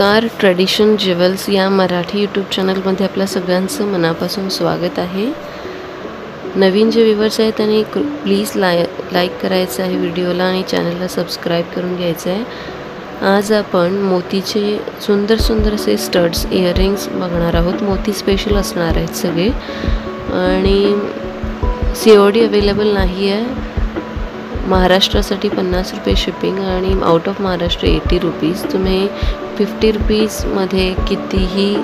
नमस्कार. Tradition jewels या Marathi YouTube चॅनलमध्ये आपल्या सगळ्यांचं मनापासून स्वागत आहे. नवीन जे व्ह्यूअर्स आहेत त्यांनी प्लीज लाईक करायचं आहे व्हिडिओला आणि चॅनलला सबस्क्राईब करून घ्यायचं आहे. आज आपण मोतीचे सुंदर सुंदर असे स्टड्स इयरिंग्स बघणार आहोत. मोती स्पेशल असणार आहेत सगळे आणि COD अवेलेबल नाही आहे. महाराष्ट्रासाठी 50 रुपये शिपिंग आणि आउट ऑफ महाराष्ट्र 80 रुपीज. तुम्ही 50 रुपीजमध्ये कितीही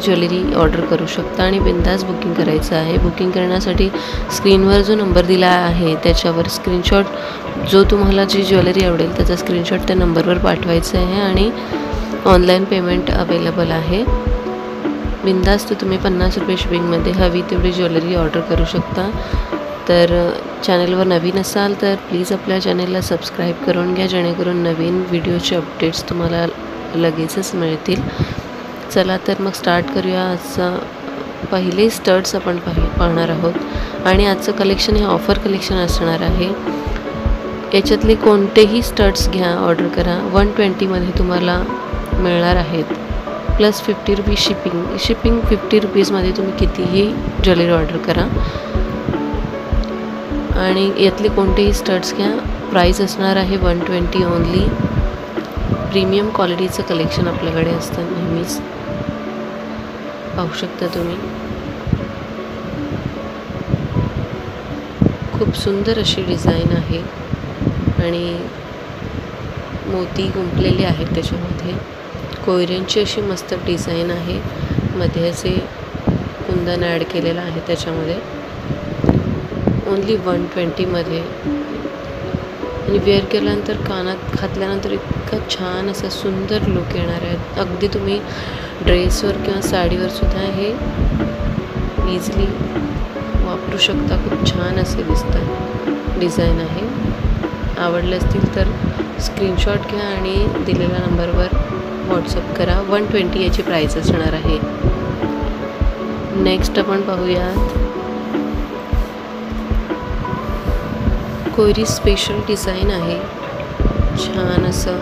ज्वेलरी ऑर्डर करू शकता आणि बिंदास बुकिंग करायचं आहे. बुकिंग करण्यासाठी स्क्रीनवर जो नंबर दिला आहे त्याच्यावर स्क्रीनशॉट, जो तुम्हाला जी ज्वेलरी आवडेल त्याचा स्क्रीनशॉट त्या नंबरवर पाठवायचा आहे आणि ऑनलाईन पेमेंट अवेलेबल आहे. बिंदास तुम्ही 50 रुपये शिपिंगमध्ये हवी तेवढी ज्वेलरी ऑर्डर करू शकता. तर चॅनलवर नवीन असाल तर प्लीज आपल्या चॅनलला सबस्क्राईब करून घ्या, जेणेकरून नवीन व्हिडिओचे अपडेट्स तुम्हाला लगेचच मिळतील. चला तर मग स्टार्ट करूया. आजचं पहिले स्टड्स आपण पाहणार आहोत आणि आजचं कलेक्शन हे ऑफर कलेक्शन असणार आहे. याच्यातले कोणतेही स्टड्स घ्या, ऑर्डर करा. 120मध्ये तुम्हाला मिळणार आहेत प्लस 50 रुपीज शिपिंग 50 रुपीजमध्ये तुम्ही कितीही ज्वेलरी ऑर्डर करा आणि यातले कोणतेही स्टड्स घ्या. प्राईस असणार आहे 120 ओनली. प्रीमियम क्वालिटीचं कलेक्शन आपल्याकडे असतं नेहमीच. पाहू शकता तुम्ही, खूप सुंदर अशी डिझाईन आहे आणि मोती गुंफलेले आहेत त्याच्यामध्ये. कोयऱ्यांची अशी मस्त डिझाईन आहे. मध्ये असे कुंदन ॲड केलेलं आहे त्याच्यामध्ये. ओनली 120मध्ये आणि वेअर केल्यानंतर कानात घातल्यानंतर इतका छान असा सुंदर लुक येणार आहे. अगदी तुम्ही ड्रेसवर किंवा साडीवर सुद्धा हे इझिली वापरू शकता. खूप छान असे दिसतात. डिझाईन आहे. आवडले असतील तर स्क्रीनशॉट घ्या आणि दिलेल्या नंबरवर व्हॉट्सअप करा. 120 याची प्राईस असणार आहे. नेक्स्ट आपण पाहूयात. कोयरी स्पेशल डिझाईन आहे. छान असं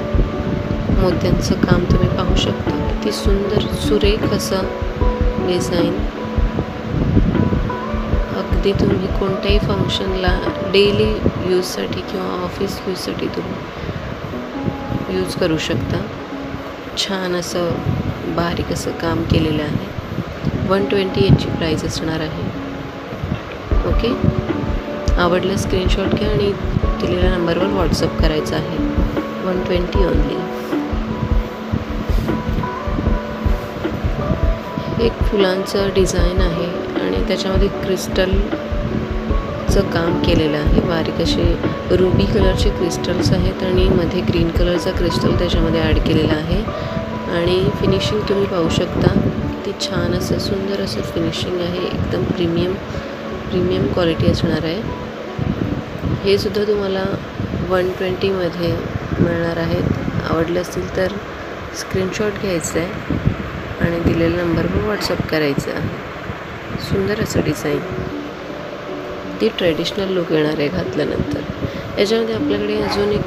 मोत्यांचं काम तुम्ही पाहू शकता. किती सुंदर सुरेख असं डिझाईन. अगदी तुम्ही कोणत्याही फंक्शनला डेली यूजसाठी किंवा ऑफिस यूजसाठी तुम्ही यूज करू शकता. छान असं बारीक असं काम केलेलं आहे. 120 याची प्राईस असणार आहे. ओके, आवडलं स्क्रीनशॉट घ्या आणि दिलेल्या नंबरवर व्हॉट्सअप करायचं आहे. 120 ओनली. एक फुलांचं डिझाईन आहे आणि त्याच्यामध्ये क्रिस्टलचं काम केलेलं आहे. बारीक असे रुबी कलरचे क्रिस्टल्स आहेत आणि मध्ये ग्रीन कलरचा क्रिस्टल त्याच्यामध्ये ॲड केलेला आहे आणि फिनिशिंग तुम्ही पाहू शकता. ते छान असं सुंदर असं फिनिशिंग आहे. एकदम प्रीमियम क्वालिटी असणार आहे. हे सुद्धा तुम्हाला 120मध्ये मिळणार आहेत. आवडलं असतील तर स्क्रीनशॉट घ्यायचं आहे आणि दिलेल्या नंबरवर व्हॉट्सअप करायचं आहे. सुंदर असं डिझाईन. ती ट्रेडिशनल लुक येणार आहे घातल्यानंतर. याच्यामध्ये आपल्याकडे अजून एक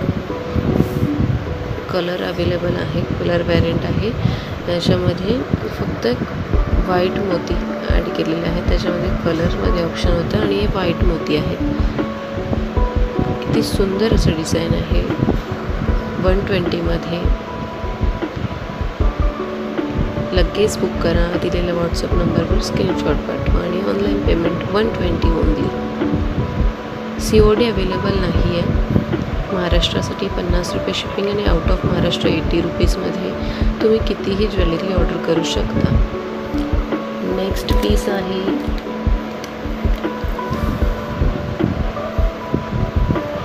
कलर अवेलेबल आहे. कलर व्हॅरियंट आहे. याच्यामध्ये फक्त व्हाईट मोती ॲड केलेले आहे. त्याच्यामध्ये कलरमध्ये ऑप्शन होतं आणि हे व्हाईट मोती आहे. किती सुंदर असं डिझाईन आहे. 120मध्ये लगेच बुक करा. दिलेल्या व्हॉट्सअप नंबरवर स्क्रीनशॉट पाठवा आणि online payment 120 only. COD available नाही आहे. महाराष्ट्रासाठी 50 रुपये शिपिंग आणि आउट ऑफ महाराष्ट्र 80 रुपीजमध्ये तुम्ही कितीही ज्वेलरी ऑर्डर करू शकता. नेक्स्ट पीस आहे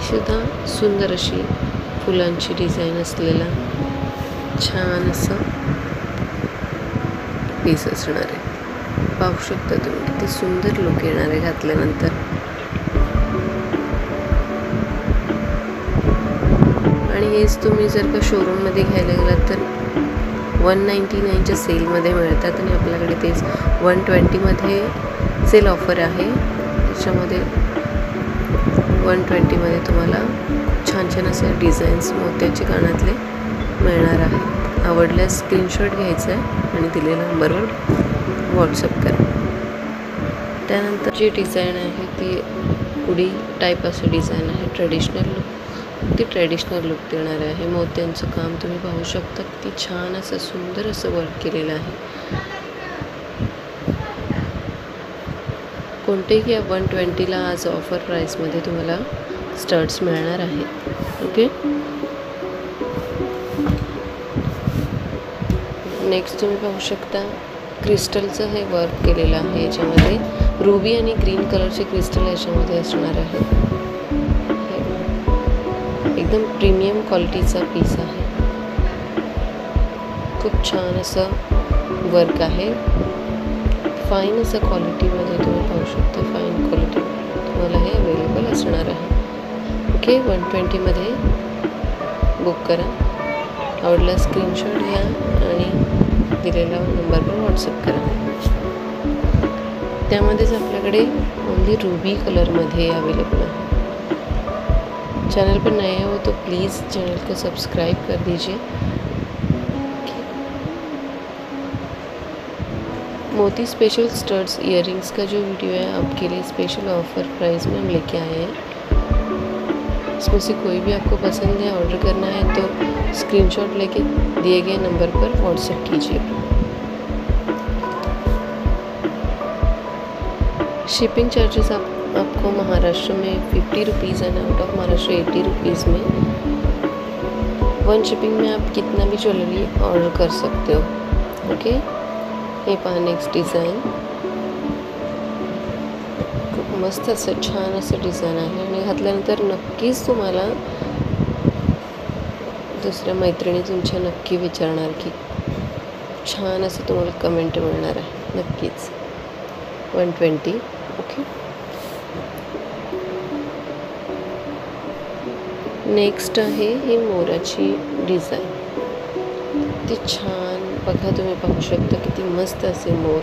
सुद्धा सुंदर अशी फुलांची डिझाईन असलेला छान असं पीस असणार आहे. पाहू शकता तुम्ही किती सुंदर लुक येणार आहे घातल्यानंतर. आणि हेच तुम्ही जर का शोरूममध्ये घ्यायला गेलात तर 199च्या सेलमध्ये मिळतात आणि आपल्याकडे तेच 120मध्ये सेल ऑफर आहे. त्याच्यामध्ये 120मध्ये तुम्हाला छान छान असे डिझाईन्स मोत्याचे कानातले मिळणार आहेत. आवडल्यास स्क्रीनशॉट घ्यायचा आहे आणि दिलेल्या नंबरवर व्हॉट्सअप करा. त्यानंतर जी डिझाईन आहे ती उडी टाईप असं डिझाईन आहे. ट्रेडिशनल लुक, ती ट्रेडिशनल लुक देणार आहे. मोत्यांचं काम तुम्ही पाहू शकता, किती छान असं सुंदर असं वर्क केलेलं आहे. कोणतेही या 120ला आज ऑफर प्राईसमध्ये तुम्हाला स्टड्स मिळणार आहेत. ओके, नेक्स्ट तुम्ही पाहू शकता क्रिस्टलचं हे वर्क केलेलं आहे. याच्यामध्ये रुबी आणि ग्रीन कलरचे क्रिस्टल याच्यामध्ये असणार आहे. एकदम प्रीमियम क्वालिटीचा पीस आहे. खूप छान असं वर्क आहे. फाईन असं क्वालिटीमध्ये तुम्ही पाहू शकता. फाईन क्वालिटी तुम्हाला हे अवेलेबल असणार आहे. ओके, 120मध्ये बुक करा. आवडला स्क्रीनशॉट घ्या आणि दिलेल्या नंबरवर व्हॉट्सअप करा. त्यामध्येच आपल्याकडे ओनली रुबी कलरमध्ये अवेलेबल है. चैनल पर नए हो तो प्लीज़ चैनल को सब्सक्राइब कर दीजिए. मोती स्पेशल स्टड्स इयररिंग्स का जो वीडियो है आपके लिए स्पेशल ऑफर प्राइस में हम लेके आए हैं. इसमें से कोई भी आपको पसंद है, ऑर्डर करना है तो स्क्रीनशॉट लेके दिए गए नंबर पर व्हाट्सएप कीजिए. शिपिंग चार्जेस आपको महाराष्ट्र में 50 rupees end out of Maharashtra 80 rupees में. वन शिपिंग में आप कितना भी ज्वेलरी ऑर्डर कर सकते हो. ओके, हे पहा नेक्स्ट डिझाईन. खूप मस्त असं छान असं डिझाईन आहे आणि घातल्यानंतर नक्कीच तुम्हाला दुसऱ्या मैत्रिणी तुमच्या नक्की विचारणार की छान असं तुम्हाला कमेंट मिळणार आहे नक्कीच. 120. ओके, नेक्स्ट आहे ही मोराची डिझाईन. ती छान बघा, तुम्ही पाहू शकता किती मस्त असे मोर